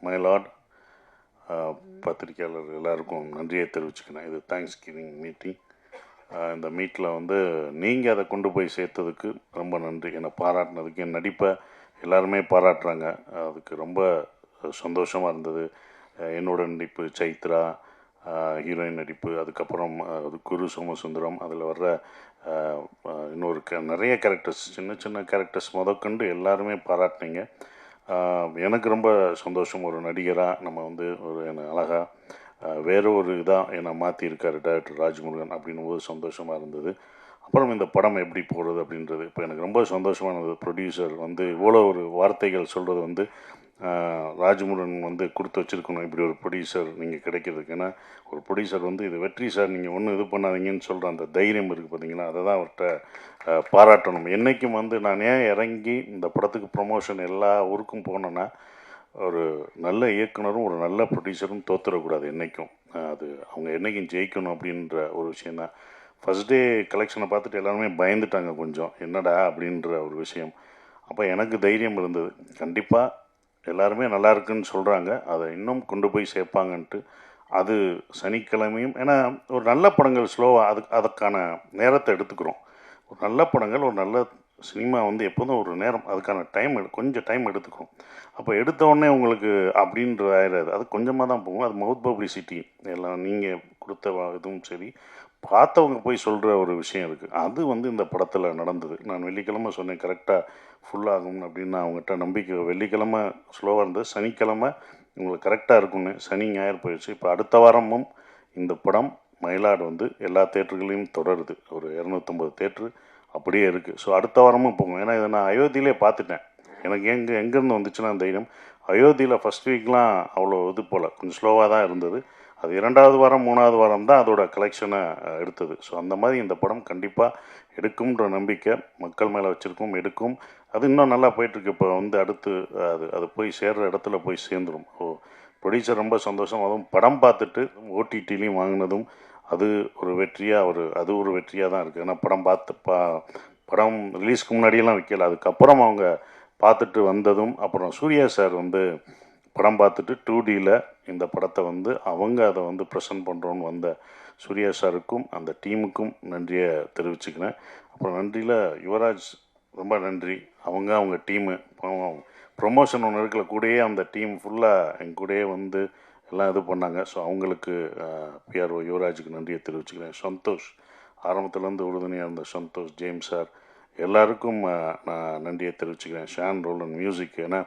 My Lord பத்திரிகையாளர் எல்லாருக்கும் நன்றியை தெரிவிச்சுக்கிறேன். இது தேங்க்ஸ் கிவிங் மீட்டிங். இந்த மீட்டில் வந்து நீங்கள் அதை கொண்டு போய் சேர்த்ததுக்கு ரொம்ப நன்றி. என்னை பாராட்டினதுக்கு, என் நடிப்பை எல்லாருமே பாராட்டுறாங்க, அதுக்கு ரொம்ப சந்தோஷமாக இருந்தது. என்னோட நடிப்பு, சைத்ரா ஹீரோயின் நடிப்பு, அதுக்கப்புறம் குரு சோமசுந்தரம், அதில் வர்ற இன்னொரு நிறைய கேரக்டர்ஸ், சின்ன சின்ன கேரக்டர்ஸ் முதற்கொண்டு எல்லாருமே பாராட்டினீங்க. எனக்கு ரொம்ப சந்தோஷம். ஒரு நடிகராக நம்ம வந்து ஒரு என்னை அழகாக வேறு ஒரு இதாக என்னை மாற்றியிருக்காரு டைரக்டர் ராஜ்முருகன் அப்படின்னும் போது சந்தோஷமாக இருந்தது. அப்புறம் இந்த படம் எப்படி போகிறது அப்படின்றது இப்போ எனக்கு ரொம்ப சந்தோஷமானது. ப்ரொடியூசர் வந்து இவ்வளோ ஒரு வார்த்தைகள் சொல்கிறது வந்து ராஜ்முருகன் வந்து கொடுத்து வச்சுருக்கணும். இப்படி ஒரு ப்ரொடியூசர் நீங்கள் கிடைக்கிறதுக்கு. ஏன்னா ஒரு ப்ரொடியூசர் வந்து இது வெற்றி சார், நீங்கள் ஒன்றும் இது பண்ணாதீங்கன்னு சொல்கிற அந்த தைரியம் இருக்குது பார்த்தீங்களா, அதை தான் அவர்கிட்ட பாராட்டணும். என்றைக்கும் வந்து நான் ஏன் இறங்கி இந்த படத்துக்கு ப்ரொமோஷன் எல்லா ஊருக்கும் போனேன்னா, ஒரு நல்ல இயக்குனரும் ஒரு நல்ல ப்ரொடியூசரும் தோற்றுடக்கூடாது என்றைக்கும். அது அவங்க என்றைக்கும் ஜெயிக்கணும் அப்படின்ற ஒரு விஷயந்தான். ஃபஸ்ட் டே கலெக்ஷனை பார்த்துட்டு எல்லாருமே பயந்துட்டாங்க கொஞ்சம், என்னடா அப்படின்ற ஒரு விஷயம். அப்போ எனக்கு தைரியம் இருந்தது, கண்டிப்பாக எல்லாருமே நல்லா இருக்குன்னு சொல்கிறாங்க, அதை இன்னும் கொண்டு போய் சேர்ப்பாங்கன்ட்டு. அது சனிக்கிழமையும், ஏன்னா ஒரு நல்ல படங்கள் ஸ்லோவாக அதுக்கான நேரத்தை எடுத்துக்கிறோம். ஒரு நல்ல படங்கள், ஒரு நல்ல சினிமா வந்து எப்போதும் ஒரு நேரம், அதுக்கான கொஞ்சம் டைம் எடுத்துக்கும். அப்போ எடுத்தோடனே உங்களுக்கு அப்படின்ற ஆயிடாது, அது கொஞ்சமாக தான் போகும். அது மவுத் பப்ளிசிட்டி எல்லாம் நீங்கள் கொடுத்த இதுவும் சரி, பார்த்தவங்க போய் சொல்கிற ஒரு விஷயம் இருக்குது. அது வந்து இந்த படத்தில் நடந்தது. நான் வெள்ளிக்கிழமை சொன்னேன் கரெக்டாக ஃபுல்லாகும் அப்படின்னு. அவங்ககிட்ட நம்பிக்கை, வெள்ளிக்கிழமை ஸ்லோவாக இருந்தது, சனிக்கிழமை உங்களுக்கு கரெக்டாக இருக்கும்னு. சனி ஞாயிறு போயிடுச்சு. இப்போ அடுத்த வாரமும் இந்த படம் மயிலாடு வந்து எல்லா தேட்டர்களையும் தொடருது. ஒரு 250 தேட்ரு அப்படியே இருக்குது. ஸோ அடுத்த வாரமும் போகும். ஏன்னா இதை நான் அயோத்தியிலே பார்த்துட்டேன். எனக்கு எங்கேருந்து வந்துச்சுன்னா தைரியம், அயோத்தியில் ஃபஸ்ட் வீக்லாம் அவ்வளோ இது போல் கொஞ்சம் ஸ்லோவாக தான் இருந்தது. அது 2வது வாரம் 3வது வாரம் தான் அதோட கலெக்ஷனை எடுத்தது. ஸோ அந்த மாதிரி இந்த படம் கண்டிப்பாக எடுக்கும்ன்ற நம்பிக்கை மக்கள் மேலே வச்சுருக்கோம், எடுக்கும். அது இன்னும் நல்லா போயிட்டுருக்கு. இப்போ வந்து அடுத்து அது போய் சேர்கிற இடத்துல போய் சேர்ந்துடும். ப்ரொடியூசர் ரொம்ப சந்தோஷம். அதுவும் படம் பார்த்துட்டு ஓடிடிலையும் வாங்கினதும் அது ஒரு வெற்றியாக, அது ஒரு வெற்றியாக தான் இருக்குது. ஏன்னா படம் ரிலீஸ்க்கு முன்னாடியெல்லாம் விற்கல, அதுக்கப்புறம் அவங்க பார்த்துட்டு வந்ததும், அப்புறம் சூர்யா சார் வந்து படம் பார்த்துட்டு 2Dயில் இந்த படத்தை வந்து அவங்க அதை வந்து ப்ரெசென்ட் பண்ணுறோன்னு வந்த சூர்யா சாருக்கும் அந்த டீமுக்கும் நன்றியை தெரிவிச்சுக்கிறேன். அப்புறம் நன்றியில் யுவராஜ் ரொம்ப நன்றி. அவங்க டீமு ப்ரொமோஷன் ஒன்று இருக்கல, கூடயே அந்த டீம் ஃபுல்லாக எங்க கூடயே வந்து எல்லாம் இது பண்ணாங்க. ஸோ அவங்களுக்கு பிஆர்ஓ யுவராஜுக்கு நன்றியை தெரிவிச்சுக்கிறேன். சந்தோஷ் ஆரம்பத்துலேருந்து உறுதுணையாக இருந்த சந்தோஷ், ஜேம்ஸ் சார் எல்லாருக்கும் நான் நன்றியை தெரிவிச்சுக்கிறேன். ஷான் ரோலன் மியூசிக், ஏன்னா